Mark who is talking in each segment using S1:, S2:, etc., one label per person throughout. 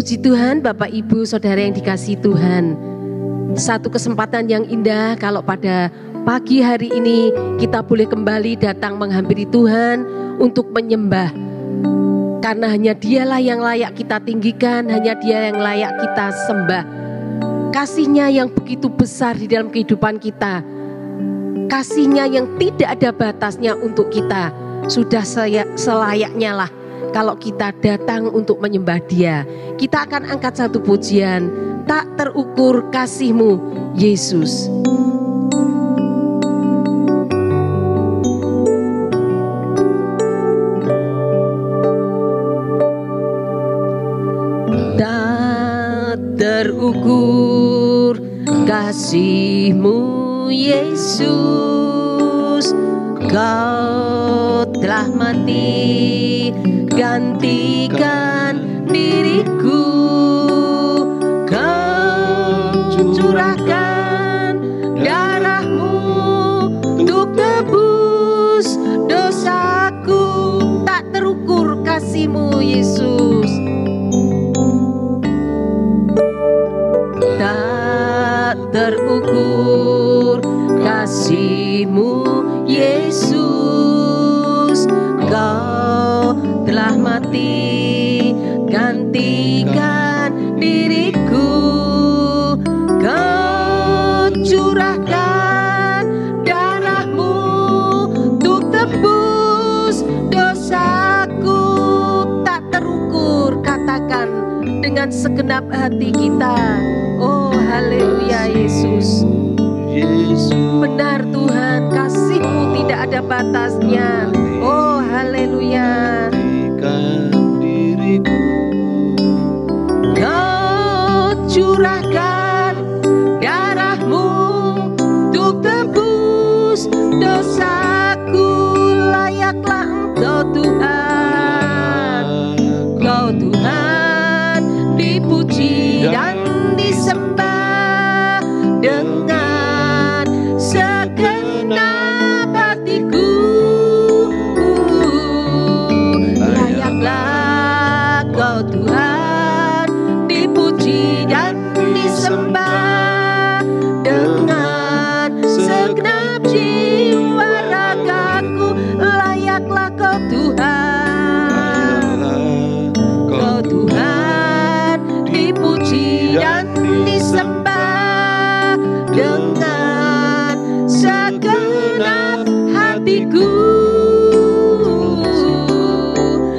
S1: Puji Tuhan, Bapak Ibu Saudara yang dikasihi Tuhan. Satu kesempatan yang indah kalau pada pagi hari ini kita boleh kembali datang menghampiri Tuhan untuk menyembah. Karena hanya Dialah yang layak kita tinggikan, hanya Dia yang layak kita sembah. Kasih-Nya yang begitu besar di dalam kehidupan kita, kasih-Nya yang tidak ada batasnya untuk kita, sudah selayaknya lah kalau kita datang untuk menyembah Dia. Kita akan angkat satu pujian, tak terukur kasih-Mu Yesus. Tak terukur kasih-Mu Yesus, Kau telah mati gantikan diriku, Kau curahkan darah-Mu untuk tebus dosaku. Tak terukur kasih-Mu Yesus, tak terukur kasih-Mu Yesus, Kau telah mati gantikan diriku, Kau curahkan darah-Mu untuk tebus dosaku. Tak terukur, katakan dengan segenap hati kita, oh haleluya Yesus. Benar Tuhan, kasih-Mu tidak ada batasnya. Oh haleluya. Kau curahkan darah-Mu untuk tebus dosaku. Layaklah Engkau Tuhan, Kau Tuhan dipuji dan disembah dengan segenap hatiku. Layaklah Kau Tuhan dipuji dan disembah dengan segenap jiwa ragaku. Layaklah Kau Tuhan, Kau Tuhan dipuji dan disembah dengan segenap hatiku.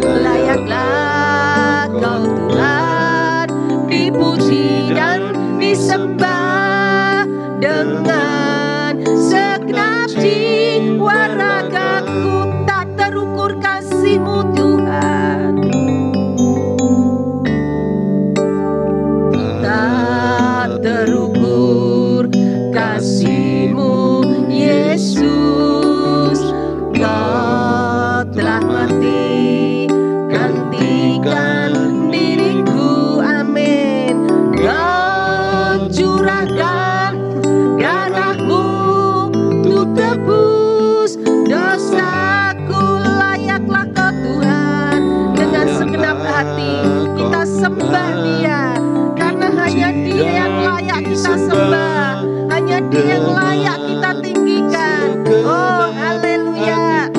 S1: Layaklah Kau Tuhan dipuji dan disembah dengan segenap jiwa ragaku. Tak terukur kasih-Mu Tuhan, tak terukur kasih-Mu Yesus, Kau telah mati gantikan diriku. Amin. Kau curahkan darah-Mu untuk tebus dosaku. Layaklah Kau Tuhan, dengan segenap hati kita sembah Dia, karena hanya Dia yang layak kita sembah, hanya Dia yang layak kita tinggikan. Oh haleluya.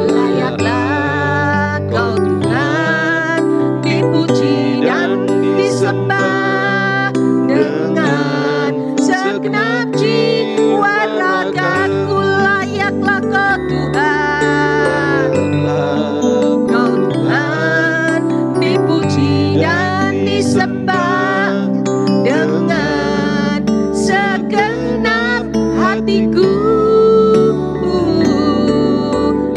S1: Layaklah Kau Tuhan dipuji dan disembah dengan segenap jiwa ragaku. Layaklah Kau Tuhan, Kau Tuhan dipuji dan disembah dengan segenap hatiku.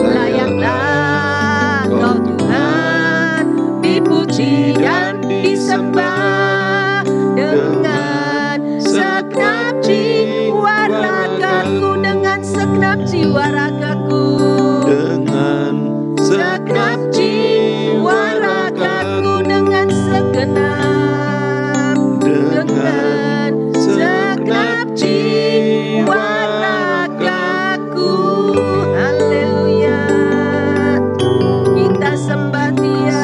S1: Layaklah Kau Tuhan dipuji dan disembah dengan segenap jiwa ragaku, dengan segenap jiwa ragaku, dengan segenap jiwa ragaku, dengan segenap, dengan segenap jiwa ragaku. Haleluya. Kita sembah Dia.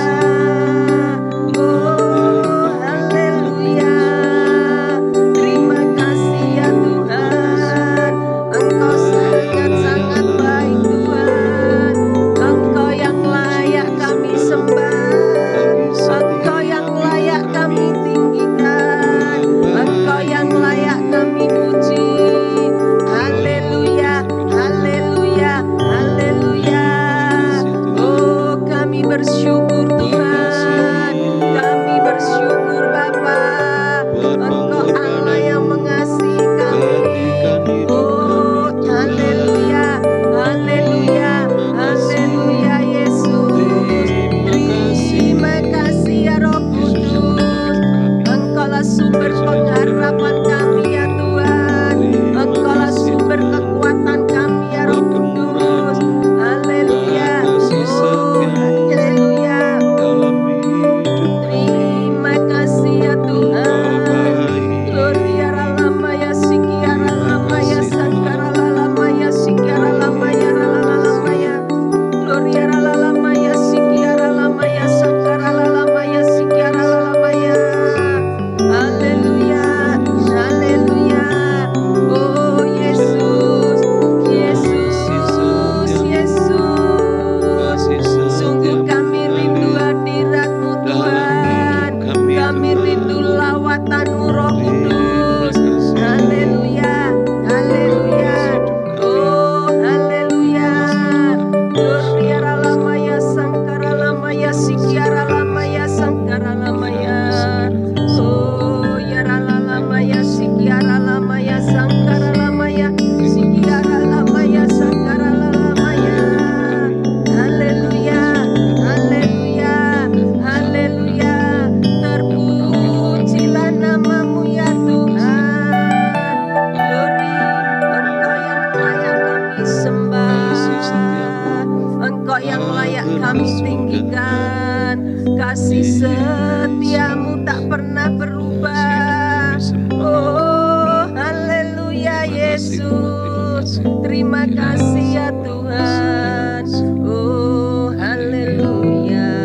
S1: kami tinggikan. Kasih setiamu tak pernah berubah. Oh haleluya Yesus, terima kasih ya Tuhan. Oh haleluya,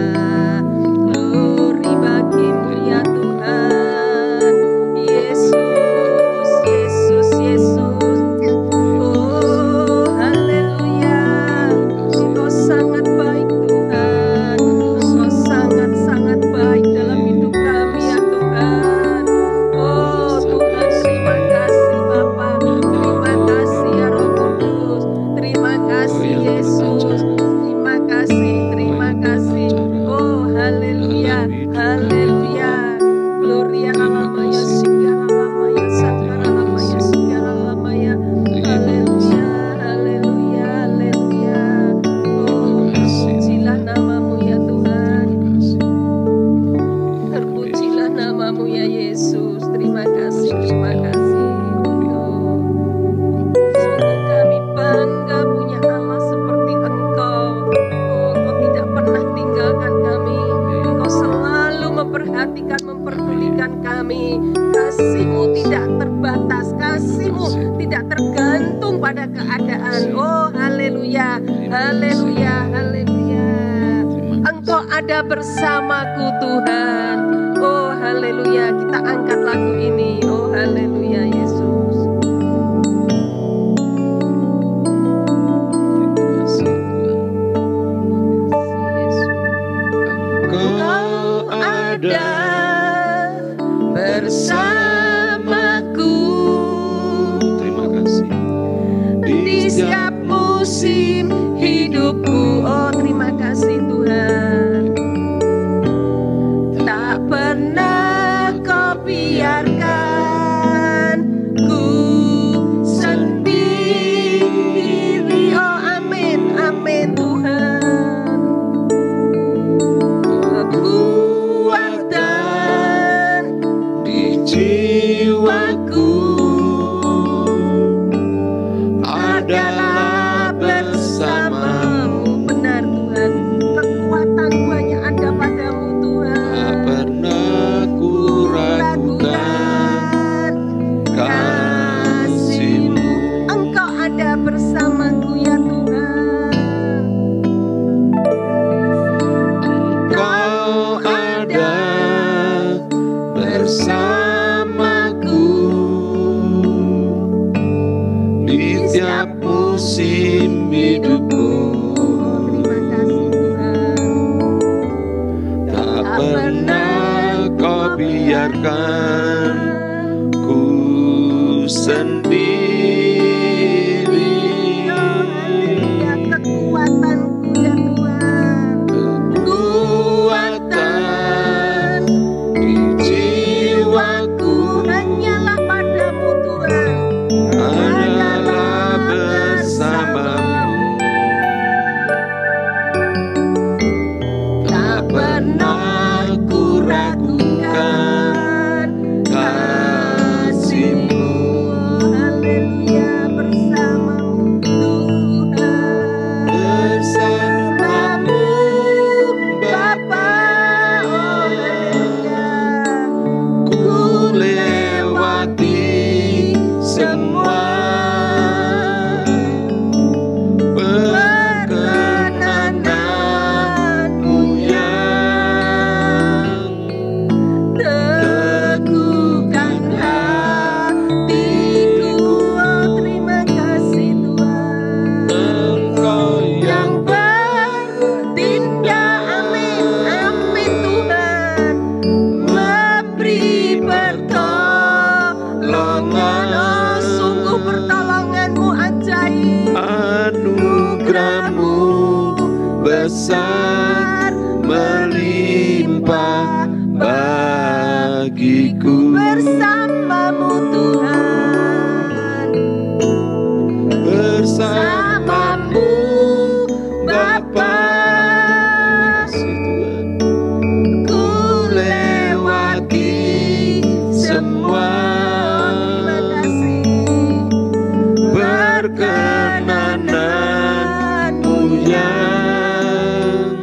S1: glory bagimu ya Tuhan. Yesus, Yesus, Yesus. Oh haleluya, Engkau sangat baik Tuhan. Engkau sangat-sangat baik dalam hidup kami ya Tuhan. Oh Tuhan, terima kasih Bapa, terima kasih ya Roh Kudus, terima kasih Yesus, terima kasih, terima kasih. Oh haleluya, haleluya, gloria alamaya, sigara lamaya, sangkara lamaya, sigara lamaya. Haleluya, haleluya, haleluya. Oh terpujilah namamu ya Tuhan, terpujilah namamu ya Yesus. Terima kasih, terima kasih. Oh, sungguh kami bangga punya Allah seperti Engkau. Oh, Engkau tidak pernah tinggalkan kami. Engkau selalu memperhatikan, memperdulikan kami. Kasih-Mu tidak terbatas, kasih-Mu tidak tergantung pada keadaan. Oh, haleluya, haleluya, haleluya. Engkau ada bersamaku Tuhan. Oh haleluya, kita angkat lagu ini. Oh haleluya Yesus. Engkau ada bersamaku.
S2: Terima kasih.
S1: Di setiap musim hidupku. Oh terima kasih Tuhan. Tak pernah Kau biarkan ku sendiri. Oh amin, amin Tuhan. Kekuatan
S2: Di jiwaku
S1: adalah bersamamu. Benar Tuhan, kekuatanku hanya ada padamu Tuhan.
S2: tak pernah ku ragukan kasih-Mu.
S1: Engkau ada bersamaku ya Tuhan.
S2: Engkau ada bersamaku di setiap musim hidupku.
S1: Terima kasih Tuhan.
S2: Tak pernah Kau biarkan ku sendiri.
S1: Haleluya, kekuatanku ya Tuhan.
S2: Kekuatan di jiwaku
S1: Hanyalah padamu Tuhan.
S2: adalah bersamamu. Tak pernah ku ragukan kasih-Mu.
S1: Haleluya, bersamamu Tuhan.
S2: Bersamamu Bapa,
S1: Oh haleluya.
S2: ku lewati semua perkenanan-Mu yang
S1: Teguhkan hatiku. Oh terima kasih Tuhan.
S2: Engkau yang
S1: Yang bertindak, amin, amin Tuhan. Memberi pertolongan. Oh sungguh pertolongan-Mu ajaib.
S2: anugerah-Mu besar melimpah bagiku.
S1: Bersamamu Tuhan.
S2: Bersamamu Bapa, terima kasih Tuhan.
S1: Ku
S2: Lewati semua
S1: terima kasih.
S2: perkenanan-Mu yang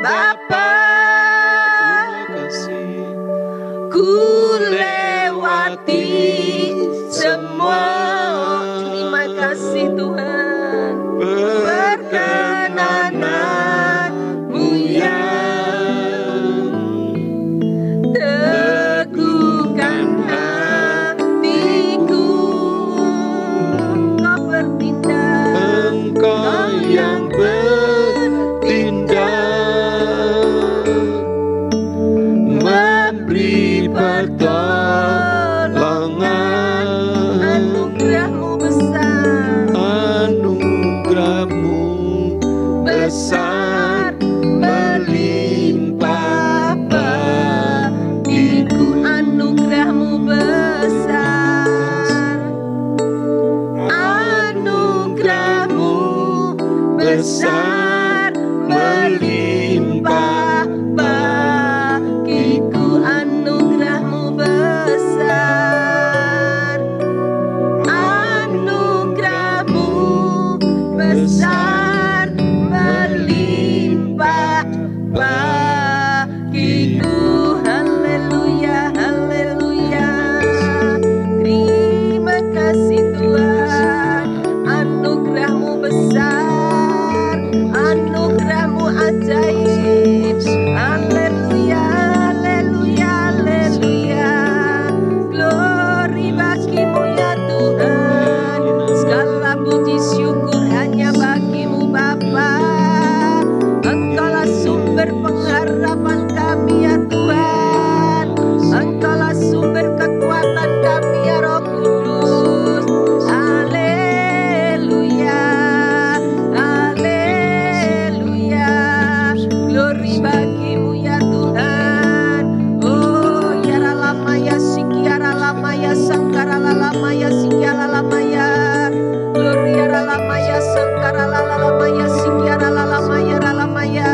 S2: Bapa, terima kasih. Ku lewati semua.
S1: Terima kasih Tuhan.
S2: Perkenananmu yang teguhkan hatiku.
S1: Engkau bertindak.
S2: Engkau yang bertindak, memberi pertolongan.
S1: Anugerah-Mu besar.
S2: Anugerah-Mu besar, melimpah bagiku.
S1: Anugerah-Mu besar. Anugerah-Mu besar, melimpah bagiku. Anugerah-Mu besar. Anugerah-Mu besar, melimpah bagiku. Haleluya, haleluya. Terima kasih Tuhan. Anugerah-Mu besar, anugerah-Mu ajaib. Haleluya, haleluya, haleluya. Glory bagi-Mu ya Tuhan. Segala puji syukur hanya bagi-Mu Bapa. Engkaulah sumber pengharapan kami ya Tuhan. Engkaulah sumber kekuatan kami ya Roh Kudus. Haleluya, haleluya. Glory bagi-Mu ya Tuhan. Oh yara lama ya sikiara lama ya sangkara lama ya sikiara lama ya. Glory yara lama ya sangkara lama ya sikiara lama ya lama ya.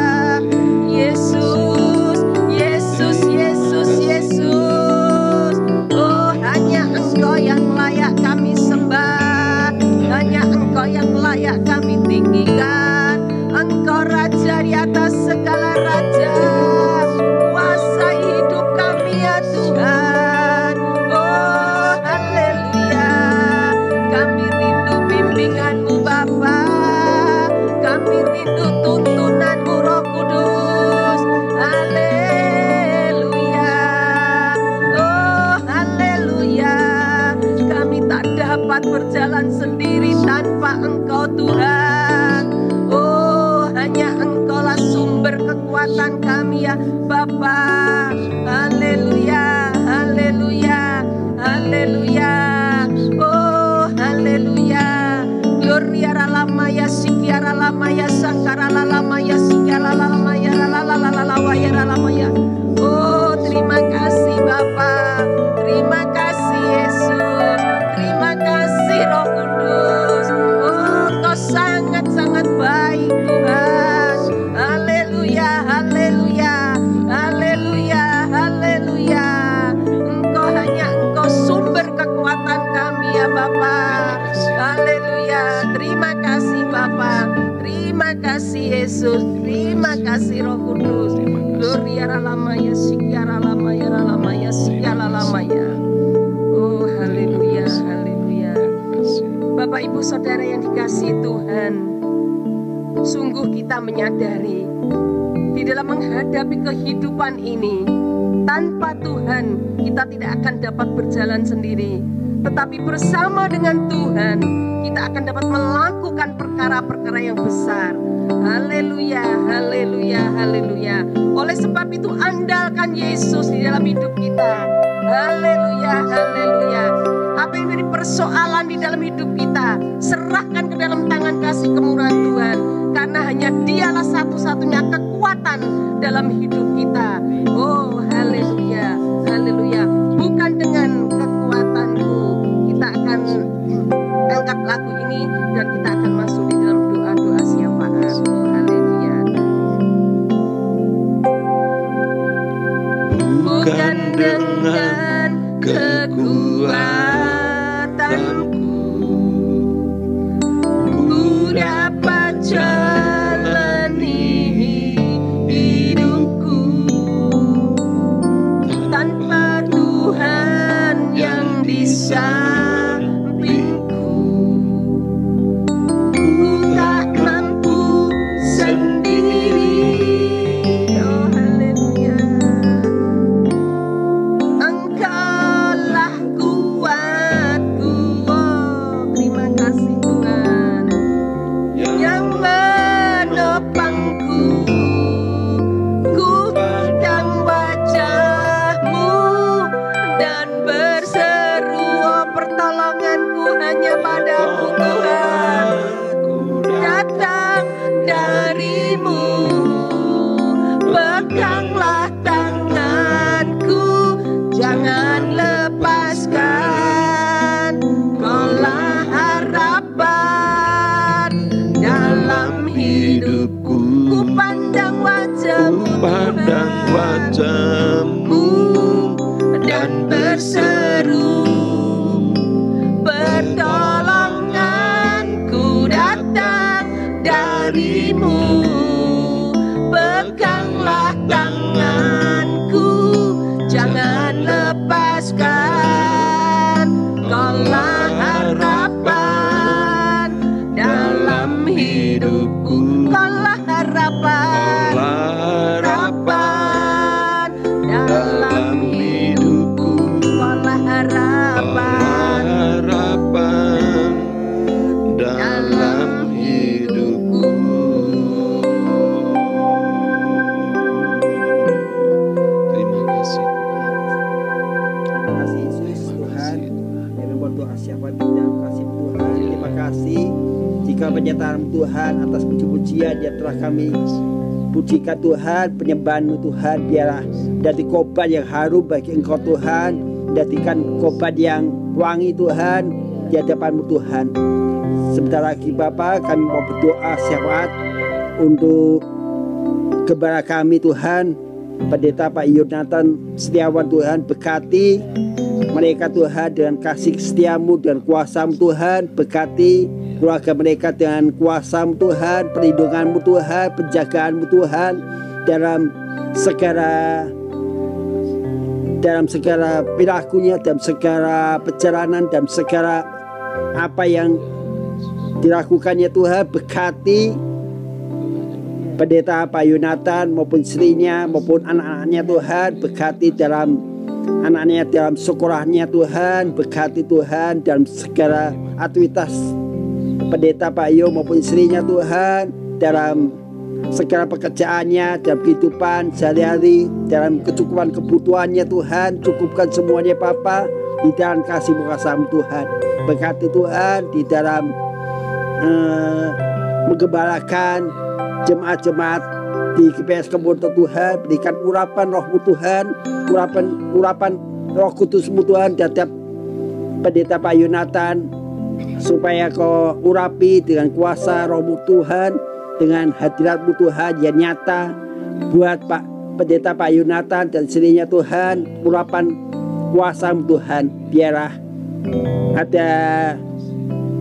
S1: Yesus, Yesus, Yesus, Yesus. Oh hanya Engkau yang layak kami sembah. Hanya Engkau yang layak kami tinggikan. Engkau Raja di atas segala raja. Kuasai hidup kami ya Tuhan. Oh haleluya. Kami rindu bimbingan-Mu Bapa. Kami rindu tuntunan-Mu Roh Kudus. Haleluya. Oh haleluya. Kami tak dapat berjalan sendiri tanpa Engkau Tuhan. Oh hanya Engkaulah sumber kekuatan kami ya Bapa. Haleluya, haleluya, haleluya. Oh haleluya. Gloria lama ya sikiara lama ya sangkara lama ya sikiara lama ya lama ya. Oh terima kasih Bapa. Terima kasih Yesus. Terima kasih Roh Kudus. Oh Kau sangat-sangat baik Tuhan. Haleluya, haleluya, haleluya, haleluya. Engkau sumber kekuatan kami ya Bapa. Haleluya. Terima kasih Bapa. Terima kasih Yesus. Terima kasih Roh Kudus. Gloria lamaya sikiara lamaya lamaya sikiara lamaya. Oh haleluya, haleluya. Bapak Ibu Saudara yang dikasihi Tuhan, sungguh kita menyadari di dalam menghadapi kehidupan ini, tanpa Tuhan kita tidak akan dapat berjalan sendiri. Tetapi bersama dengan Tuhan kita akan dapat melakukan perkara-perkara yang besar. Haleluya, haleluya, haleluya. Oleh sebab itu andalkan Yesus di dalam hidup kita. Haleluya, haleluya. Apa yang menjadi persoalan di dalam hidup kita, serahkan ke dalam tangan kasih kemurahan Tuhan. Karena hanya Dialah satu-satunya kekuatan dalam hidup kita. Oh haleluya, haleluya. Bukan dengan kekuatanku. Kita akan angkat lagu ini dan kita akan masuk di dalam doa-doa syafaat. Haleluya. Bukan dengan kekuatanku ku dapat jalani pandang wajah-Mu
S2: pandang wajah-Mu
S1: dan berseru, pertolonganku datang dari-Mu. Peganglah tanganku, jangan lepaskan. Kaulah harapan dalam hidupku. Kaulah harapan, harapan dalam hidupku. Kaulah harapan,
S2: harapan dalam hidupku. Terima kasih
S3: Terima kasih Yesus Tuhan yang membuat doa siapa tidak kasih Tuhan. Terima kasih jika pernyataan Tuhan atas puji-pujian yang telah kami pujikan Tuhan, penyembahan Tuhan, biarlah dari korban yang harum bagi Engkau Tuhan, jadikan korban yang wangi Tuhan di hadapan-Mu Tuhan. Sebentar lagi Bapa, kami mau berdoa syafaat untuk kepada kami Tuhan, Pendeta Pak Yonatan Setiawan Tuhan, berkati mereka Tuhan dengan kasih setiamu dan kuasa-Mu Tuhan, berkati keluarga mereka dengan kuasa-Mu Tuhan, perlindungan-Mu Tuhan, penjagaan-Mu Tuhan dalam segala perilakunya, dalam segala perjalanan, dalam segala apa yang dilakukannya Tuhan. Berkati Pendeta Pak Yonatan maupun istrinya maupun anak-anaknya Tuhan, berkati dalam anaknya dalam sekolahnya Tuhan, berkati Tuhan dalam segala aktivitas Pendeta Pak Yo maupun istrinya Tuhan, dalam segala pekerjaannya, dalam kehidupan sehari-hari, dalam kecukupan kebutuhannya Tuhan. Cukupkan semuanya Bapa di dalam kasih kuasa-Mu Tuhan. Berkati Tuhan di dalam menggembalakan jemaat-jemaat di GPS Kemonto Tuhan. Berikan urapan Roh-Mu Tuhan, urapan Roh Kudus-Mu Tuhan terhadap Pendeta Pak Yonatan, supaya Kau urapi dengan kuasa Roh-Mu Tuhan, dengan hadirat-Mu Tuhan yang nyata buat Pak Pendeta Pak Yonatan dan istrinya Tuhan. Urapan kuasa-Mu Tuhan, biarlah ada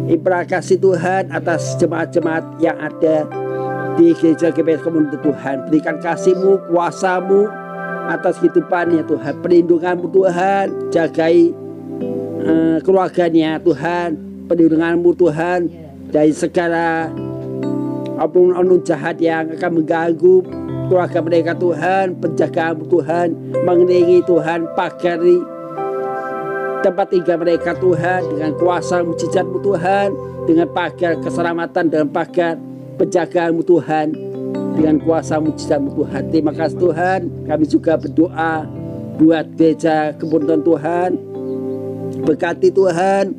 S3: implikasi Tuhan atas jemaat-jemaat yang ada di gereja GPS Kemonto Tuhan. Berikan kasih-Mu, kuasa-Mu atas kehidupannya Tuhan, perlindungan-Mu Tuhan, jagai keluarganya Tuhan, perlindungan-Mu Tuhan dari segala oknum jahat yang akan mengganggu keluarga mereka Tuhan. Penjagaan-Mu Tuhan, mengelilingi Tuhan, pagari tempat tinggal mereka Tuhan dengan kuasa mujizat-Mu Tuhan, dengan pagar keselamatan dan pagar penjagaan-Mu Tuhan, dengan kuasa mujizat-Mu Tuhan. Terima kasih Tuhan. Kami juga berdoa buat gereja Kemonto Tuhan. Berkati Tuhan,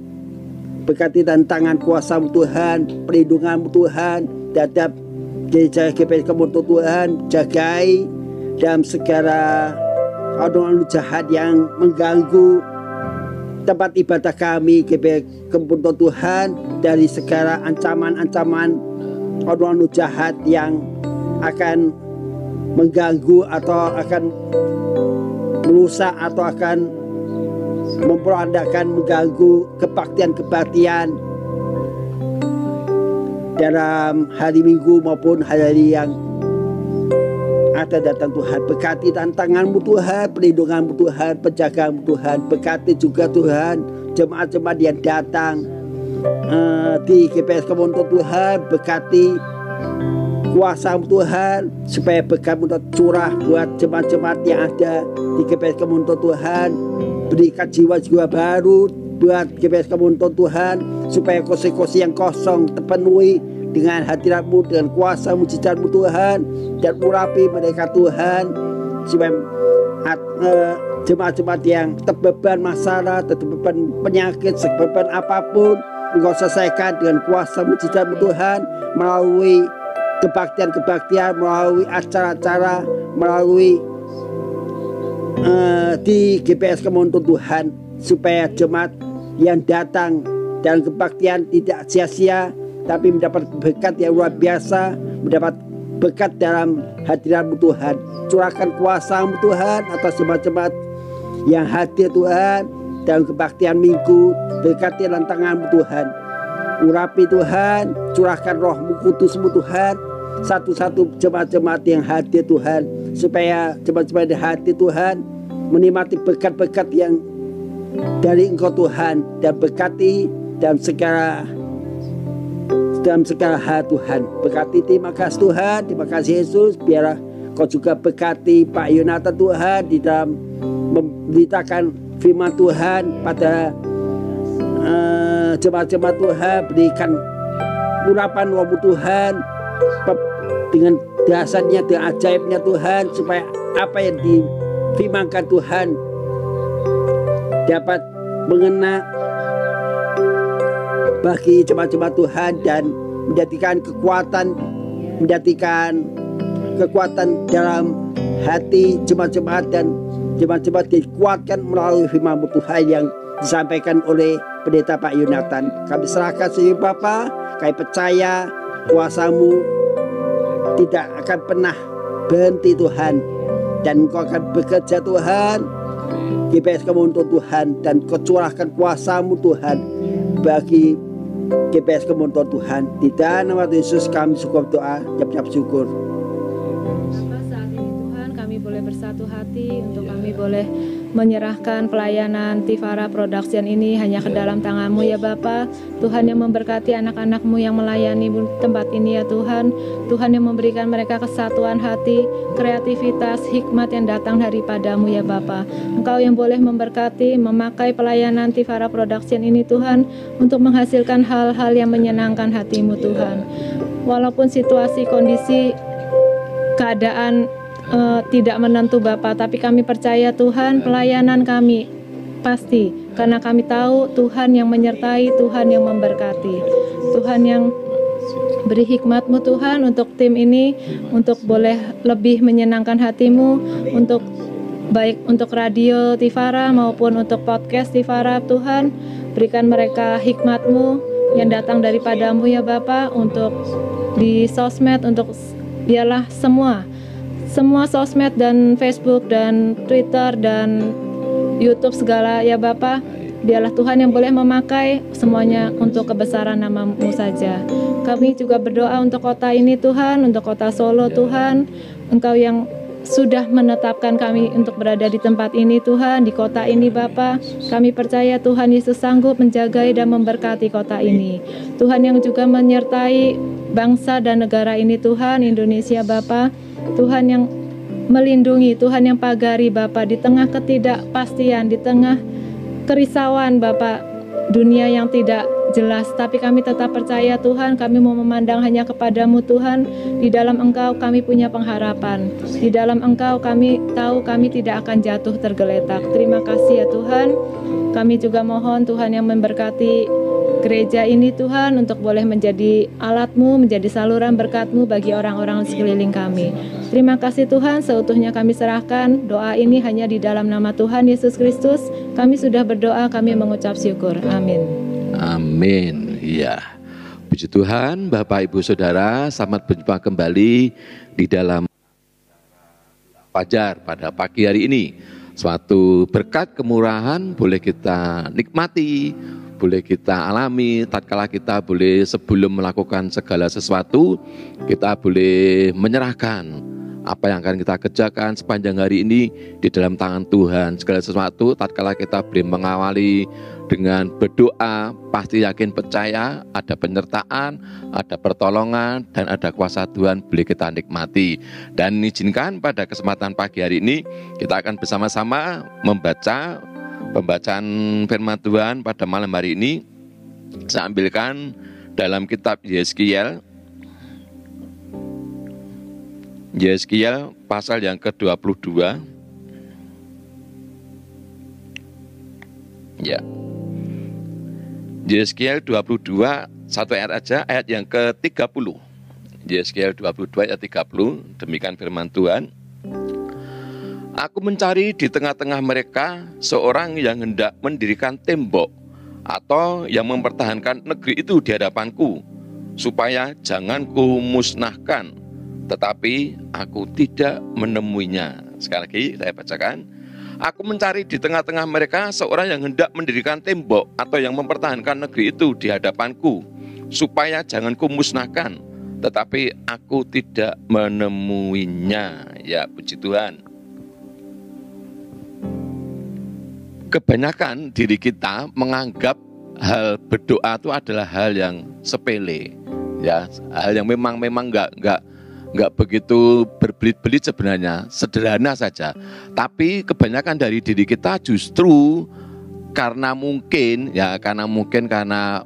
S3: berkati dan tangan kuasa-Mu Tuhan, perlindungan-Mu Tuhan terhadap gereja GPS Kemonto Tuhan. Jagai dalam segala orang jahat yang mengganggu tempat ibadah kami GPS Kemonto Tuhan, dari segala ancaman-ancaman orang jahat yang akan mengganggu atau akan merusak atau akan memperandakan, mengganggu kebaktian-kebaktian dalam hari Minggu maupun hari-hari yang ada datang Tuhan. Berkati tantangan-Mu Tuhan, perlindungan-Mu Tuhan, penjagaan-Mu Tuhan. Berkati juga Tuhan jemaat-jemaat yang datang di GPS Kemonto Tuhan. Berkati kuasa-Mu Tuhan, supaya berkat-Mu curah buat jemaat-jemaat yang ada di GPS Kemonto Tuhan. Berikan jiwa-jiwa baru buat GPS Kemonto Tuhan, supaya kursi-kursi yang kosong terpenuhi dengan hadirat-Mu, dengan kuasa mujizat-Mu Tuhan, dan urapi mereka Tuhan, supaya jemaat-jemaat yang terbeban masalah, terbeban penyakit, terbeban apapun, Engkau selesaikan dengan kuasa mujizat-Mu Tuhan, melalui kebaktian-kebaktian, melalui acara-acara, melalui di GPS Kemonto Tuhan, supaya jemaat yang datang dalam kebaktian tidak sia-sia, tapi mendapat berkat yang luar biasa, mendapat berkat dalam hadirat-Mu Tuhan. Curahkan kuasa-Mu Tuhan atas jemaat-jemaat yang hadir Tuhan dalam kebaktian minggu. Berkati dalam tangan-Mu Tuhan. Urapi Tuhan, curahkan Roh-Mu Kudus-Mu Tuhan, satu-satu jemaat-jemaat yang hadir Tuhan, supaya jemaat-jemaat yang hadir Tuhan menikmati berkat-berkat yang dari Engkau Tuhan, dan berkati dalam segala hal Tuhan. Berkati, terima kasih Tuhan, terima kasih Yesus. Biarlah Kau juga berkati Pak Yonatan Tuhan di dalam memberitakan firman Tuhan pada jemaat-jemaat Tuhan. Berikan urapan Roh-Mu Tuhan dengan dasarnya, dengan ajaibnya Tuhan, supaya apa yang difirmankan Tuhan dapat mengena bagi jemaat-jemaat Tuhan dan menjadikan kekuatan dalam hati jemaat-jemaat, dan jemaat-jemaat dikuatkan melalui firman Tuhan yang disampaikan oleh Pendeta Pak Yonatan. Kami serahkan seluruh Bapa, kami percaya kuasa-Mu tidak akan pernah berhenti Tuhan, dan Engkau akan bekerja Tuhan. GPS kamu untuk Tuhan, dan Kau curahkan kuasa-Mu Tuhan bagi GPS kamu untuk Tuhan. Di dalam nama Yesus kami syukur doa, jawab syukur.
S4: Bapak, saat ini Tuhan kami boleh bersatu hati untuk kami boleh menyerahkan pelayanan Tivara Production ini hanya ke dalam tangan-Mu ya Bapa. Tuhan yang memberkati anak-anak-Mu yang melayani tempat ini ya Tuhan. Tuhan yang memberikan mereka kesatuan hati, kreativitas, hikmat yang datang daripada-Mu ya Bapa. Engkau yang boleh memberkati, memakai pelayanan Tivara Production ini Tuhan, untuk menghasilkan hal-hal yang menyenangkan hati-Mu Tuhan. Walaupun situasi, kondisi, keadaan tidak menentu Bapa, tapi kami percaya Tuhan, pelayanan kami pasti, karena kami tahu Tuhan yang menyertai, Tuhan yang memberkati, Tuhan yang beri hikmat-Mu Tuhan untuk tim ini, untuk boleh lebih menyenangkan hati-Mu, untuk baik untuk radio Tivara maupun untuk podcast Tivara. Tuhan, berikan mereka hikmat-Mu yang datang daripada-Mu ya Bapa, untuk di sosmed, untuk biarlah semua sosmed dan Facebook dan Twitter dan YouTube segala ya Bapa, biarlah Tuhan yang boleh memakai semuanya untuk kebesaran nama-Mu saja. Kami juga berdoa untuk kota ini Tuhan, untuk kota Solo Tuhan. Engkau yang sudah menetapkan kami untuk berada di tempat ini Tuhan, di kota ini Bapa. Kami percaya Tuhan Yesus sanggup menjaga dan memberkati kota ini. Tuhan yang juga menyertai bangsa dan negara ini Tuhan, Indonesia Bapa. Tuhan yang melindungi, Tuhan yang pagari Bapa, di tengah ketidakpastian, di tengah kerisauan Bapa, dunia yang tidak jelas, tapi kami tetap percaya Tuhan. Kami mau memandang hanya kepada-Mu Tuhan. Di dalam Engkau kami punya pengharapan, di dalam Engkau kami tahu kami tidak akan jatuh tergeletak. Terima kasih ya Tuhan. Kami juga mohon Tuhan yang memberkati gereja ini Tuhan, untuk boleh menjadi alat-Mu, menjadi saluran berkat-Mu bagi orang-orang sekeliling kami. Terima kasih Tuhan, seutuhnya kami serahkan. Doa ini hanya di dalam nama Tuhan Yesus Kristus. Kami sudah berdoa, kami mengucap syukur. Amin.
S2: Amin. Ya. Puji Tuhan, Bapak Ibu Saudara, selamat berjumpa kembali di dalam Fajar pada pagi hari ini. Suatu berkat kemurahan boleh kita nikmati, boleh kita alami tatkala kita boleh sebelum melakukan segala sesuatu, kita boleh menyerahkan apa yang akan kita kerjakan sepanjang hari ini di dalam tangan Tuhan. Segala sesuatu tatkala kita boleh mengawali dengan berdoa, pasti yakin percaya ada penyertaan, ada pertolongan, dan ada kuasa Tuhan boleh kita nikmati. Dan izinkan pada kesempatan pagi hari ini kita akan bersama-sama membaca pembacaan firman Tuhan pada malam hari ini. Saya ambilkan dalam kitab Yeskiel pasal yang ke-22. Ya. Yeskiel 22, satu ayat aja, ayat yang ke-30. Yeskiel 22 ayat 30, demikian firman Tuhan. Aku mencari di tengah-tengah mereka seorang yang hendak mendirikan tembok atau yang mempertahankan negeri itu di hadapanku, supaya jangan ku musnahkan tetapi aku tidak menemuinya. Sekali lagi saya bacakan. Aku mencari di tengah-tengah mereka seorang yang hendak mendirikan tembok atau yang mempertahankan negeri itu di hadapanku, supaya jangan kumusnahkan, tetapi aku tidak menemuinya. Ya, puji Tuhan. Kebanyakan diri kita menganggap hal berdoa itu adalah hal yang sepele, ya, hal yang memang nggak begitu berbelit-belit sebenarnya, sederhana saja. Tapi kebanyakan dari diri kita justru karena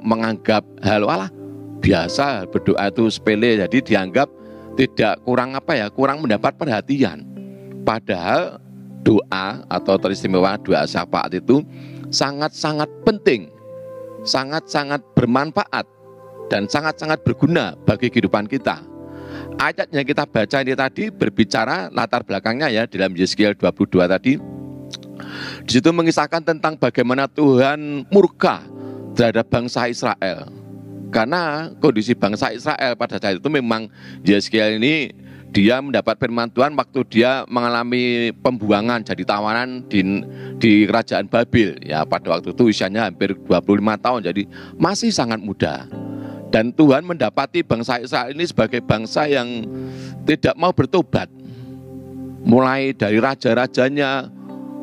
S2: menganggap hal biasa, berdoa itu sepele, jadi dianggap tidak kurang mendapat perhatian. Padahal doa atau teristimewa doa syafaat itu sangat-sangat penting, sangat-sangat bermanfaat dan sangat-sangat berguna bagi kehidupan kita. Ayat yang kita baca ini tadi berbicara latar belakangnya ya dalam Yeskiel 22 tadi. Di situ mengisahkan tentang bagaimana Tuhan murka terhadap bangsa Israel. Karena kondisi bangsa Israel pada saat itu memang Yeskiel ini dia mendapat firman Tuhan waktu dia mengalami pembuangan jadi tawanan di kerajaan Babil. Ya, pada waktu itu usianya hampir 25 tahun, jadi masih sangat muda. Dan Tuhan mendapati bangsa Israel ini sebagai bangsa yang tidak mau bertobat. Mulai dari raja-rajanya,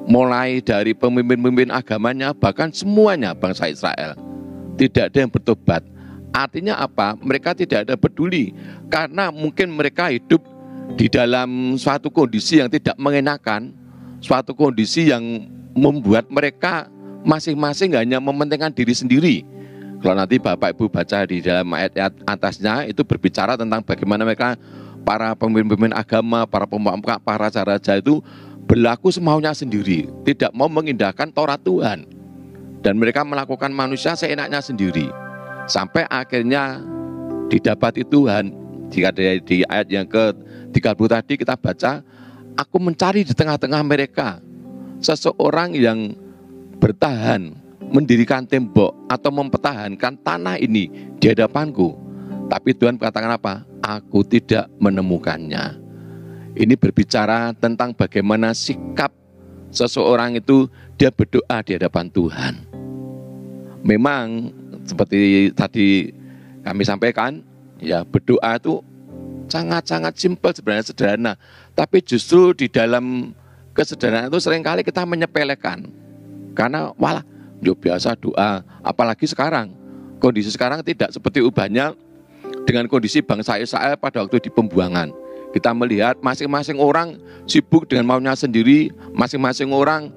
S2: mulai dari pemimpin-pemimpin agamanya, bahkan semuanya bangsa Israel tidak ada yang bertobat. Artinya apa? Mereka tidak ada peduli, karena mungkin mereka hidup di dalam suatu kondisi yang tidak mengenakan, suatu kondisi yang membuat mereka masing-masing hanya mementingkan diri sendiri. Kalau nanti Bapak Ibu baca di dalam ayat atasnya itu berbicara tentang bagaimana mereka para pemimpin agama, para pembangkit, para raja-raja itu berlaku semaunya sendiri, tidak mau mengindahkan Taurat Tuhan, dan mereka melakukan manusia seenaknya sendiri. Sampai akhirnya didapati Tuhan. Jika di ayat yang ke-30 tadi kita baca, aku mencari di tengah-tengah mereka seseorang yang bertahan mendirikan tembok atau mempertahankan tanah ini di hadapanku. Tapi Tuhan katakan apa? Aku tidak menemukannya. Ini berbicara tentang bagaimana sikap seseorang itu dia berdoa di hadapan Tuhan. Memang seperti tadi kami sampaikan, ya, berdoa itu sangat-sangat simpel sebenarnya, sederhana. Tapi justru di dalam kesederhanaan itu seringkali kita menyepelekan. Karena biasa doa, apalagi sekarang. Kondisi sekarang tidak seperti ubahnya dengan kondisi bangsa Israel pada waktu di pembuangan. Kita melihat masing-masing orang sibuk dengan maunya sendiri, masing-masing orang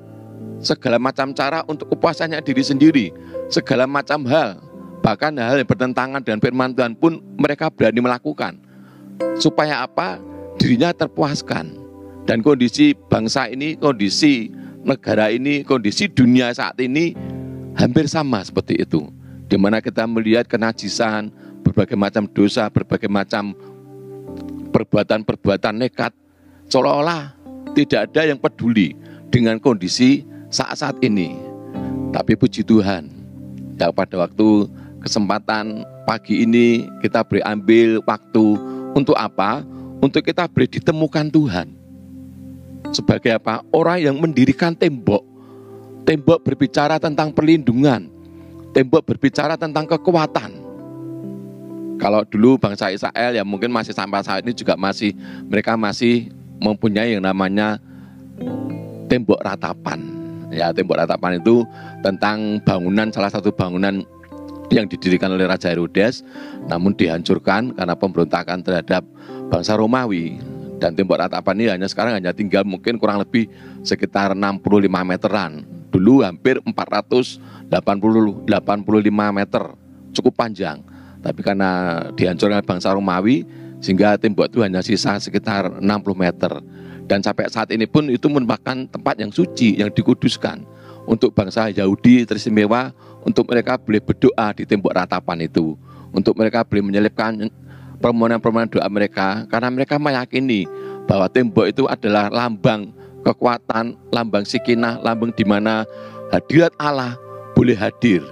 S2: segala macam cara untuk kepuasannya diri sendiri, segala macam hal, bahkan hal yang bertentangan dengan firman Tuhan pun mereka berani melakukan. Supaya apa? Dirinya terpuaskan. Dan kondisi bangsa ini, kondisi negara ini, kondisi dunia saat ini hampir sama seperti itu. Di mana kita melihat kenajisan, berbagai macam dosa, berbagai macam perbuatan-perbuatan nekat, seolah-olah tidak ada yang peduli dengan kondisi saat-saat ini. Tapi puji Tuhan, ya, pada waktu kesempatan pagi ini kita beri ambil waktu untuk apa? Untuk kita beri ditemukan Tuhan. Sebagai apa? Orang yang mendirikan tembok. Tembok berbicara tentang perlindungan. Tembok berbicara tentang kekuatan. Kalau dulu bangsa Israel ya mungkin masih sampai saat ini juga mereka masih mempunyai yang namanya tembok ratapan. Ya, tembok ratapan itu tentang bangunan, salah satu bangunan yang didirikan oleh Raja Herodes, namun dihancurkan karena pemberontakan terhadap bangsa Romawi. Dan tembok ratapan ini sekarang hanya tinggal mungkin kurang lebih sekitar 65 meteran. Dulu hampir 485 meter, cukup panjang. Tapi karena dihancurkan bangsa Romawi, sehingga tembok itu hanya sisa sekitar 60 meter. Dan sampai saat ini pun itu merupakan tempat yang suci, yang dikuduskan. Untuk bangsa Yahudi teristimewa, untuk mereka boleh berdoa di tembok ratapan itu. Untuk mereka boleh menyelipkan permohonan-permohonan doa mereka, karena mereka meyakini bahwa tembok itu adalah lambang kekuatan, lambang Sikinah, lambang di mana hadirat Allah boleh hadir.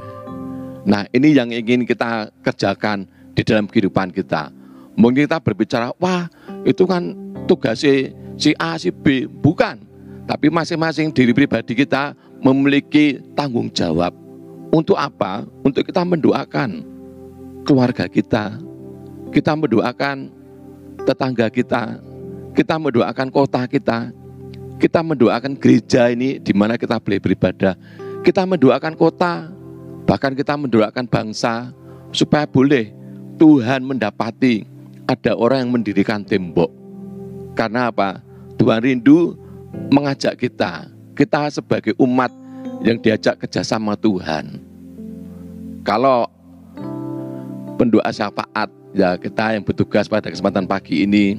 S2: Nah, ini yang ingin kita kerjakan di dalam kehidupan kita. Mungkin kita berbicara, wah itu kan tugasnya si A, si B, bukan. Tapi masing-masing diri pribadi kita memiliki tanggung jawab. Untuk apa? Untuk kita mendoakan keluarga kita mendoakan tetangga kita mendoakan kota kita mendoakan gereja ini di mana kita boleh beribadah, kita mendoakan kota, bahkan kita mendoakan bangsa, supaya boleh Tuhan mendapati ada orang yang mendirikan tembok. Karena apa? Tuhan rindu mengajak kita sebagai umat yang diajak kerjasama Tuhan. Kalau pendoa syafaat, ya kita yang bertugas pada kesempatan pagi ini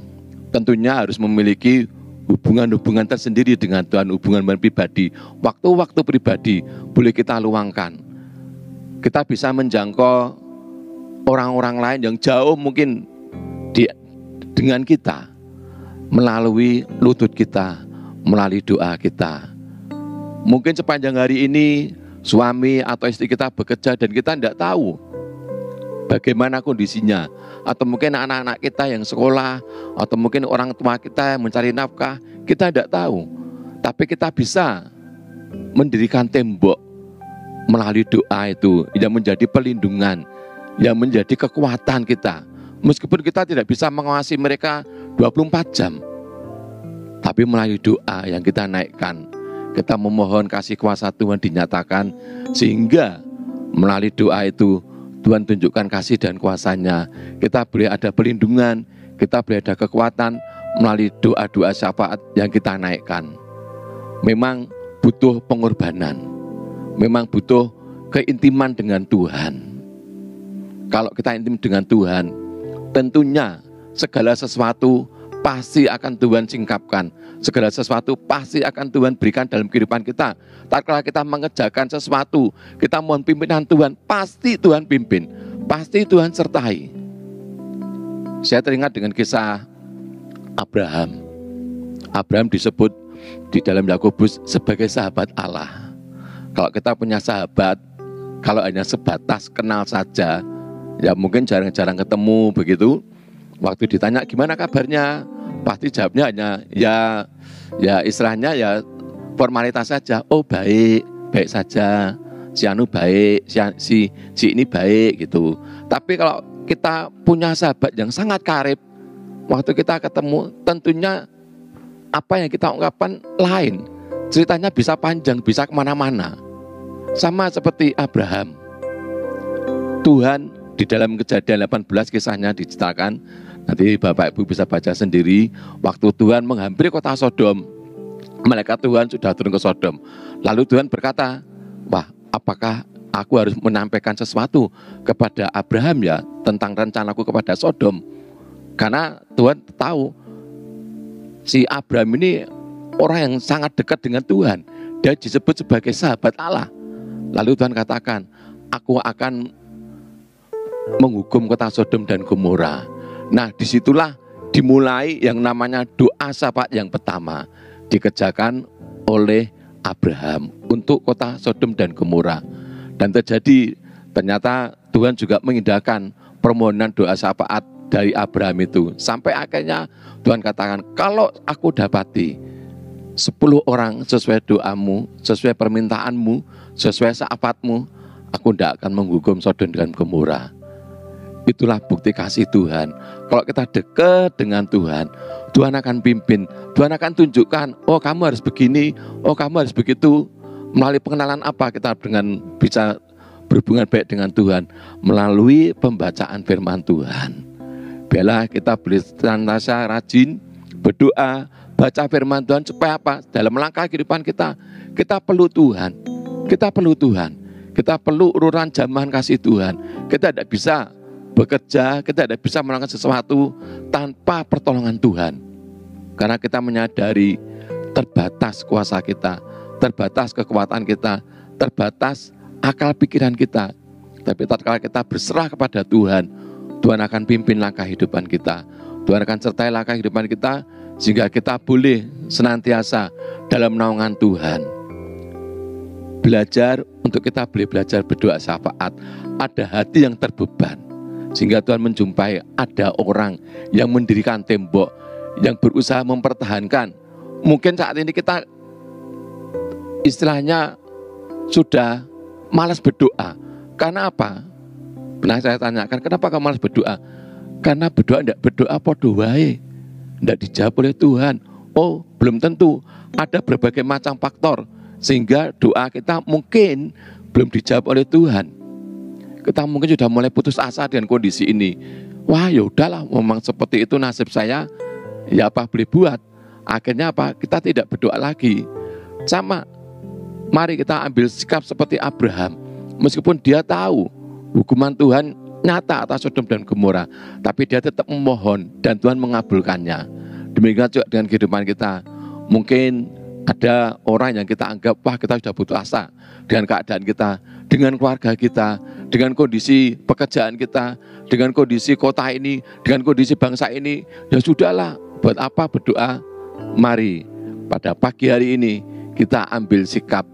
S2: tentunya harus memiliki hubungan-hubungan tersendiri dengan Tuhan, hubungan pribadi. Waktu-waktu pribadi boleh kita luangkan. Kita bisa menjangkau orang-orang lain yang jauh mungkin dengan kita, melalui lutut kita, melalui doa kita. Mungkin sepanjang hari ini suami atau istri kita bekerja dan kita tidak tahu bagaimana kondisinya. Atau mungkin anak-anak kita yang sekolah, atau mungkin orang tua kita yang mencari nafkah, kita tidak tahu. Tapi kita bisa mendirikan tembok melalui doa itu, yang menjadi pelindungan, yang menjadi kekuatan kita. Meskipun kita tidak bisa mengawasi mereka 24 jam, tapi melalui doa yang kita naikkan, kita memohon kasih kuasa Tuhan dinyatakan, sehingga melalui doa itu Tuhan tunjukkan kasih dan kuasanya. Kita boleh ada perlindungan, kita boleh ada kekuatan melalui doa-doa syafaat yang kita naikkan. Memang butuh pengorbanan, memang butuh keintiman dengan Tuhan. Kalau kita intim dengan Tuhan, tentunya segala sesuatu pasti akan Tuhan singkapkan. Segala sesuatu pasti akan Tuhan berikan dalam kehidupan kita. Tatkala kita mengerjakan sesuatu, kita mohon pimpinan Tuhan, pasti Tuhan pimpin, pasti Tuhan sertai. Saya teringat dengan kisah Abraham. Abraham disebut di dalam Yakobus sebagai sahabat Allah. Kalau kita punya sahabat, kalau hanya sebatas kenal saja, ya mungkin jarang-jarang ketemu begitu. Waktu ditanya gimana kabarnya, pasti jawabnya hanya ya istilahnya ya formalitas saja. Oh baik saja, si anu baik, si ini baik gitu. Tapi kalau kita punya sahabat yang sangat karib, waktu kita ketemu tentunya apa yang kita ungkapkan lain. Ceritanya bisa panjang, bisa kemana-mana. Sama seperti Abraham. Tuhan di dalam Kejadian 18 kisahnya diceritakan. Nanti Bapak Ibu bisa baca sendiri. Waktu Tuhan menghampiri kota Sodom, malaikat Tuhan sudah turun ke Sodom. Lalu Tuhan berkata, wah apakah aku harus menyampaikan sesuatu kepada Abraham ya tentang rencanaku kepada Sodom? Karena Tuhan tahu si Abraham ini orang yang sangat dekat dengan Tuhan. Dia disebut sebagai sahabat Allah. Lalu Tuhan katakan, aku akan menghukum kota Sodom dan Gomora. Nah disitulah dimulai yang namanya doa syafaat yang pertama, dikerjakan oleh Abraham untuk kota Sodom dan Gomora. Dan ternyata Tuhan juga mengindahkan permohonan doa syafaat dari Abraham itu. Sampai akhirnya Tuhan katakan, kalau aku dapati 10 orang sesuai doamu, sesuai permintaanmu, sesuai syafaatmu, aku tidak akan menghukum Sodom dan Gomora. Itulah bukti kasih Tuhan. Kalau kita dekat dengan Tuhan, Tuhan akan pimpin, Tuhan akan tunjukkan, oh kamu harus begini, oh kamu harus begitu. Melalui pengenalan apa kita dengan bisa berhubungan baik dengan Tuhan? Melalui pembacaan firman Tuhan. Biarlah kita boleh senantiasa rajin berdoa, baca firman Tuhan supaya apa? Dalam langkah kehidupan kita perlu Tuhan. Kita perlu Tuhan. Kita perlu urutan jamahan kasih Tuhan. Kita tidak bisa bekerja, kita tidak bisa melakukan sesuatu tanpa pertolongan Tuhan. Karena kita menyadari terbatas kuasa kita, terbatas kekuatan kita, terbatas akal pikiran kita. Tapi tatkala kita berserah kepada Tuhan, Tuhan akan pimpin langkah kehidupan kita. Tuhan akan sertai langkah kehidupan kita, sehingga kita boleh senantiasa dalam naungan Tuhan. Belajar untuk kita boleh belajar berdoa syafaat. Ada hati yang terbeban, sehingga Tuhan menjumpai ada orang yang mendirikan tembok, yang berusaha mempertahankan. Mungkin saat ini kita istilahnya sudah malas berdoa. Karena apa? Pernah saya tanyakan, kenapa kamu malas berdoa? Karena berdoa podo wae, tidak dijawab oleh Tuhan. Oh, belum tentu. Ada berbagai macam faktor sehingga doa kita mungkin belum dijawab oleh Tuhan. Kita mungkin sudah mulai putus asa dengan kondisi ini. Wah, ya udahlah, memang seperti itu nasib saya. Ya apa boleh buat? Akhirnya apa? Kita tidak berdoa lagi. Sama, mari kita ambil sikap seperti Abraham. Meskipun dia tahu hukuman Tuhan nyata atas Sodom dan Gomora, tapi dia tetap memohon dan Tuhan mengabulkannya. Demikian juga dengan kehidupan kita. Mungkin ada orang yang kita anggap, wah kita sudah putus asa dengan keadaan kita, dengan keluarga kita, dengan kondisi pekerjaan kita, dengan kondisi kota ini, dengan kondisi bangsa ini. Ya sudahlah, buat apa berdoa? Mari pada pagi hari ini kita ambil sikap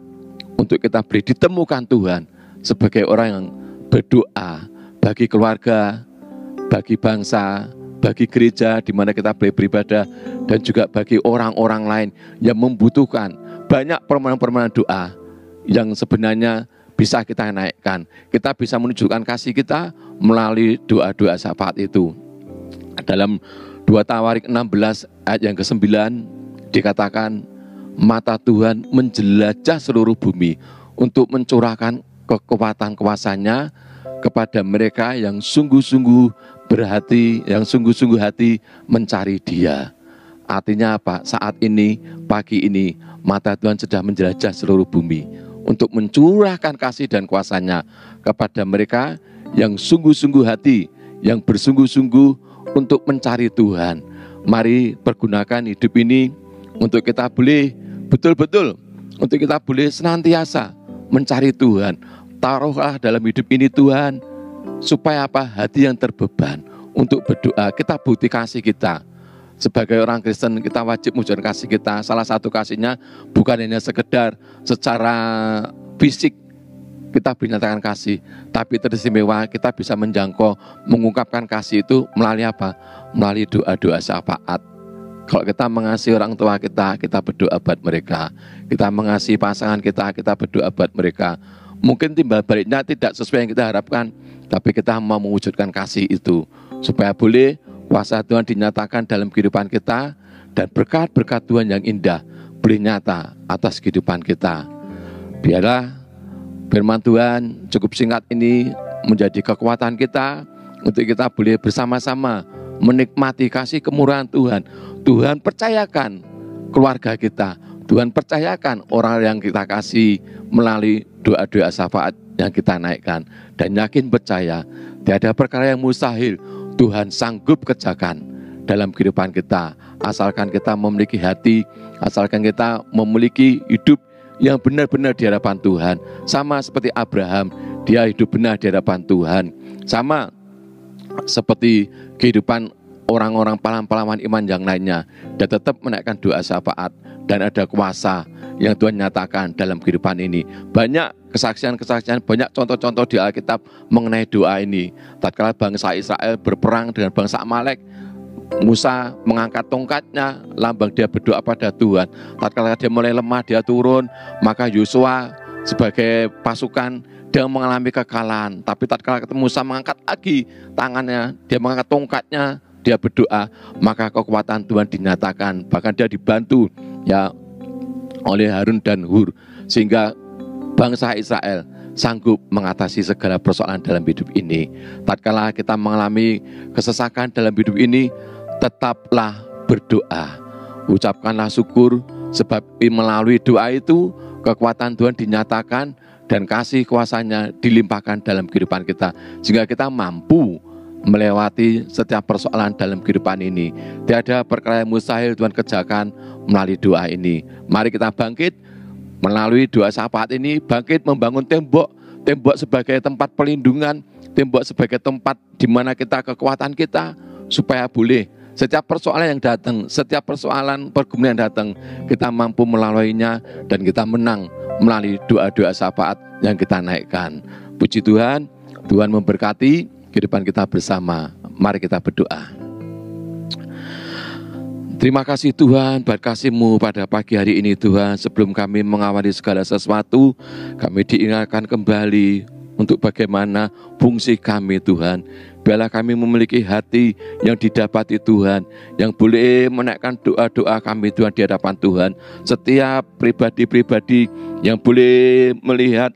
S2: untuk kita beri ditemukan Tuhan sebagai orang yang berdoa bagi keluarga, bagi bangsa, bagi gereja di mana kita boleh beribadah, dan juga bagi orang-orang lain yang membutuhkan banyak permohonan-permohonan doa yang sebenarnya bisa kita naikkan. Kita bisa menunjukkan kasih kita melalui doa-doa syafaat itu. Dalam 2 Tawarik 16 ayat yang ke-9 dikatakan, mata Tuhan menjelajah seluruh bumi untuk mencurahkan kekuatan kuasanya kepada mereka yang sungguh-sungguh berhati, yang sungguh-sungguh hati mencari Dia. Artinya apa? Saat ini, pagi ini, mata Tuhan sedang menjelajah seluruh bumi untuk mencurahkan kasih dan kuasanya kepada mereka yang sungguh-sungguh hati, yang bersungguh-sungguh untuk mencari Tuhan. Mari pergunakan hidup ini untuk kita boleh betul-betul, untuk kita boleh senantiasa mencari Tuhan. Taruhlah dalam hidup ini Tuhan, supaya apa? Hati yang terbeban untuk berdoa. Kita bukti kasih kita. Sebagai orang Kristen kita wajib menunjukkan kasih kita. Salah satu kasihnya bukan hanya sekedar secara fisik kita menyatakan kasih, tapi teristimewa kita bisa menjangkau, mengungkapkan kasih itu melalui apa? Melalui doa-doa syafaat. Kalau kita mengasihi orang tua kita, kita berdoa buat mereka. Kita mengasihi pasangan kita, kita berdoa buat mereka. Mungkin timbal baliknya tidak sesuai yang kita harapkan, tapi kita mau mewujudkan kasih itu supaya boleh kuasa Tuhan dinyatakan dalam kehidupan kita, dan berkat-berkat Tuhan yang indah boleh nyata atas kehidupan kita. Biarlah firman Tuhan cukup singkat ini menjadi kekuatan kita untuk kita boleh bersama-sama menikmati kasih kemurahan Tuhan. Tuhan percayakan keluarga kita, Tuhan percayakan orang yang kita kasih melalui doa-doa syafaat yang kita naikkan, dan yakin percaya tiada perkara yang mustahil Tuhan sanggup kerjakan dalam kehidupan kita, asalkan kita memiliki hati, asalkan kita memiliki hidup yang benar-benar di hadapan Tuhan. Sama seperti Abraham, dia hidup benar di hadapan Tuhan. Sama seperti kehidupan orang-orang pahlawan-pahlawan iman yang lainnya, dan tetap menaikkan doa syafaat, dan ada kuasa yang Tuhan nyatakan dalam kehidupan ini. Banyak kesaksian-kesaksian, banyak contoh-contoh di Alkitab mengenai doa ini. Tatkala bangsa Israel berperang dengan bangsa Amalek, Musa mengangkat tongkatnya, lambang dia berdoa pada Tuhan. Tatkala dia mulai lemah, dia turun, maka Yosua sebagai pasukan dia mengalami kekalahan. Tapi tatkala ketemu Musa mengangkat lagi tangannya, dia mengangkat tongkatnya, dia berdoa, maka kekuatan Tuhan dinyatakan. Bahkan dia dibantu ya oleh Harun dan Hur, sehingga bangsa Israel sanggup mengatasi segala persoalan dalam hidup ini. Tatkala kita mengalami kesesakan dalam hidup ini, tetaplah berdoa. Ucapkanlah syukur, sebab melalui doa itu kekuatan Tuhan dinyatakan dan kasih kuasanya dilimpahkan dalam kehidupan kita, sehingga kita mampu melewati setiap persoalan dalam kehidupan ini. Tiada perkara yang mustahil Tuhan kerjakan melalui doa ini. Mari kita bangkit melalui doa syafaat ini, bangkit membangun tembok sebagai tempat perlindungan, tembok sebagai tempat di mana kita kekuatan kita, supaya boleh setiap persoalan yang datang, setiap persoalan pergumulan yang datang, kita mampu melaluinya dan kita menang melalui doa-doa syafaat yang kita naikkan. Puji Tuhan, Tuhan memberkati kehidupan kita bersama. Mari kita berdoa. Terima kasih Tuhan buat kasih-Mu pada pagi hari ini Tuhan. Sebelum kami mengawali segala sesuatu, kami diingatkan kembali untuk bagaimana fungsi kami Tuhan. Biarlah kami memiliki hati yang didapati Tuhan, yang boleh menaikkan doa-doa kami Tuhan di hadapan Tuhan. Setiap pribadi-pribadi yang boleh melihat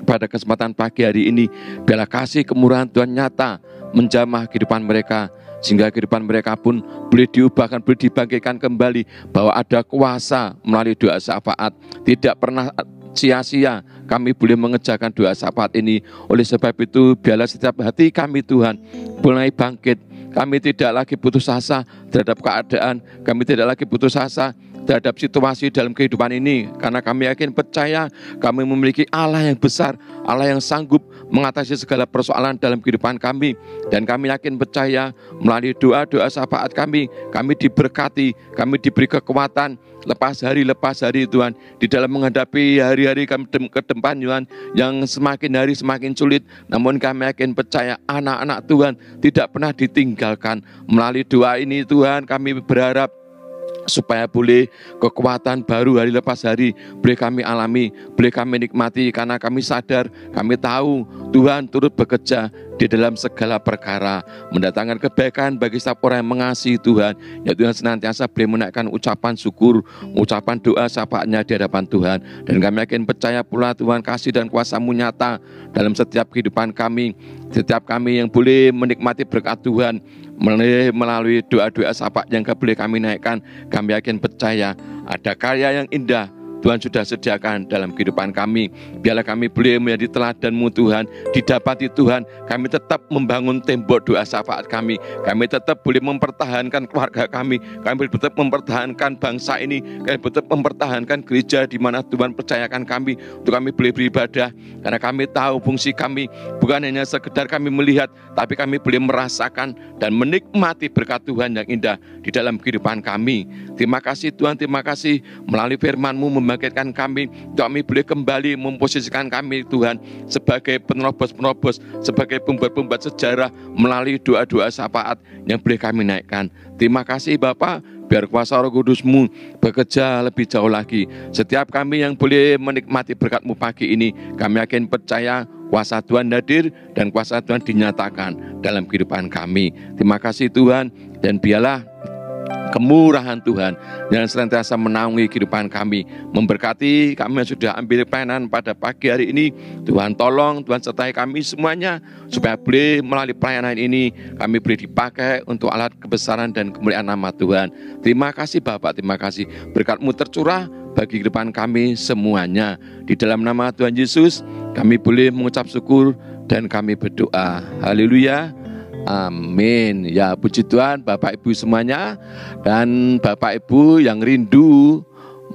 S2: pada kesempatan pagi hari ini, biarlah kasih kemurahan Tuhan nyata menjamah kehidupan mereka, sehingga kehidupan mereka pun boleh diubahkan, boleh dibangkitkan kembali, bahwa ada kuasa melalui doa syafaat. Tidak pernah sia-sia kami boleh mengerjakan doa syafaat ini. Oleh sebab itu, biarlah setiap hati kami Tuhan mulai bangkit. Kami tidak lagi putus asa terhadap keadaan, kami tidak lagi putus asa terhadap situasi dalam kehidupan ini, karena kami yakin percaya kami memiliki Allah yang besar, Allah yang sanggup mengatasi segala persoalan dalam kehidupan kami. Dan kami yakin percaya melalui doa-doa syafaat kami diberkati, kami diberi kekuatan lepas hari Tuhan, di dalam menghadapi hari-hari kami ke depan Tuhan, yang semakin hari semakin sulit. Namun kami yakin percaya anak-anak Tuhan tidak pernah ditinggalkan. Melalui doa ini Tuhan, kami berharap supaya boleh kekuatan baru hari lepas hari boleh kami alami, boleh kami nikmati, karena kami sadar, kami tahu Tuhan turut bekerja di dalam segala perkara, mendatangkan kebaikan bagi setiap orang yang mengasihi Tuhan. Ya Tuhan, senantiasa boleh menaikkan ucapan syukur, ucapan doa syafaatnya di hadapan Tuhan. Dan kami yakin percaya pula Tuhan, kasih dan kuasa-Mu nyata dalam setiap kehidupan kami. Setiap kami yang boleh menikmati berkat Tuhan melalui doa-doa syafaat yang boleh kami naikkan, kami yakin percaya ada karya yang indah Tuhan sudah sediakan dalam kehidupan kami. Biarlah kami boleh menjadi teladan-Mu Tuhan, didapati Tuhan, kami tetap membangun tembok doa syafaat kami tetap boleh mempertahankan keluarga kami tetap mempertahankan bangsa ini, kami tetap mempertahankan gereja di mana Tuhan percayakan kami untuk kami boleh beribadah, karena kami tahu fungsi kami bukan hanya sekedar kami melihat, tapi kami boleh merasakan dan menikmati berkat Tuhan yang indah di dalam kehidupan kami. Terima kasih Tuhan, terima kasih melalui firman-Mu membangkitkan kami, untuk kami boleh kembali memposisikan kami Tuhan sebagai penerobos-penerobos, sebagai pembuat-pembuat sejarah melalui doa-doa syafaat yang boleh kami naikkan. Terima kasih Bapa, biar kuasa Roh Kudus-Mu bekerja lebih jauh lagi. Setiap kami yang boleh menikmati berkat-Mu pagi ini, kami yakin percaya kuasa Tuhan hadir dan kuasa Tuhan dinyatakan dalam kehidupan kami. Terima kasih Tuhan, dan biarlah kemurahan Tuhan yang senantiasa menaungi kehidupan kami, memberkati kami yang sudah ambil pelayanan pada pagi hari ini. Tuhan tolong, Tuhan sertai kami semuanya, supaya boleh melalui pelayanan ini kami boleh dipakai untuk alat kebesaran dan kemuliaan nama Tuhan. Terima kasih Bapak, terima kasih berkat-Mu tercurah bagi kehidupan kami semuanya. Di dalam nama Tuhan Yesus kami boleh mengucap syukur dan kami berdoa. Haleluya. Amin. Ya, puji Tuhan Bapak Ibu semuanya, dan Bapak Ibu yang rindu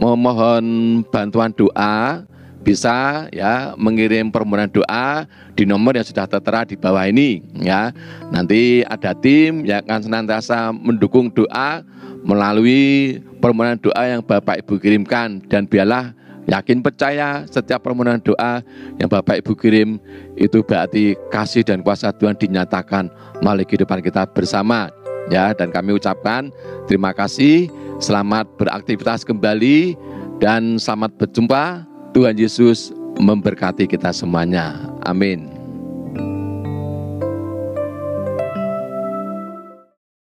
S2: memohon bantuan doa, bisa ya mengirim permohonan doa di nomor yang sudah tertera di bawah ini ya. Nanti ada tim yang akan senantiasa mendukung doa melalui permohonan doa yang Bapak Ibu kirimkan. Dan biarlah yakin percaya setiap permohonan doa yang Bapak Ibu kirim itu berarti kasih dan kuasa Tuhan dinyatakan melalui kehidupan kita bersama ya. Dan kami ucapkan terima kasih, selamat beraktivitas kembali, dan selamat berjumpa. Tuhan Yesus memberkati kita semuanya. Amin.